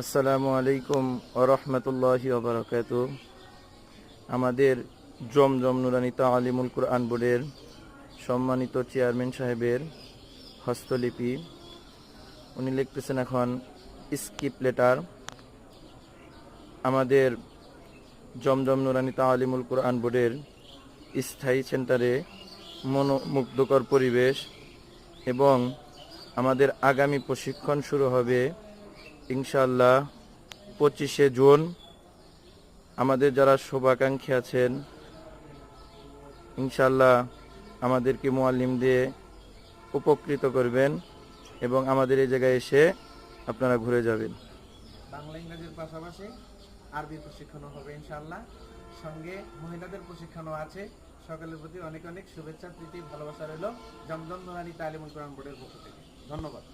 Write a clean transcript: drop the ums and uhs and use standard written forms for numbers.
আসসালামু আলাইকুম ওয়া রাহমাতুল্লাহি ওয়া বারাকাতুহু। আমাদের জমজম নুরানী তালিমুল কুরআন বোর্ডের সম্মানিত চেয়ারম্যান সাহেবের হস্তলিপি। উনি লিখতেছেন এখন স্কিপ লেটার। আমাদের জমজম নুরানী তালিমুল কুরআন বোর্ডের স্থায়ী সেন্টারে মনোমুগ্ধকর পরিবেশ এবং আমাদের আগামী প্রশিক্ষণ শুরু হবে ইনশাআল্লাহ 25শে জুন। আমাদের যারা শুভাকাঙ্ক্ষী আছেন ইনশাআল্লাহ আমাদেরকে মুআল্লিম দিয়ে উপকৃত করবেন এবং আমাদের এই জায়গায় এসে আপনারা ঘুরে যাবেন। বাংলা ইংরেজির পাশাপাশি আরবি প্রশিক্ষণও হবে ইনশাআল্লাহ। সঙ্গে মহিলাদের প্রশিক্ষণও আছে। সকলের প্রতি অনেক অনেক শুভেচ্ছা, প্রীতি, ভালোবাসা রইল জমজম নুরানী তালিমুল কুরআন বোর্ডের পক্ষ থেকে। ধন্যবাদ।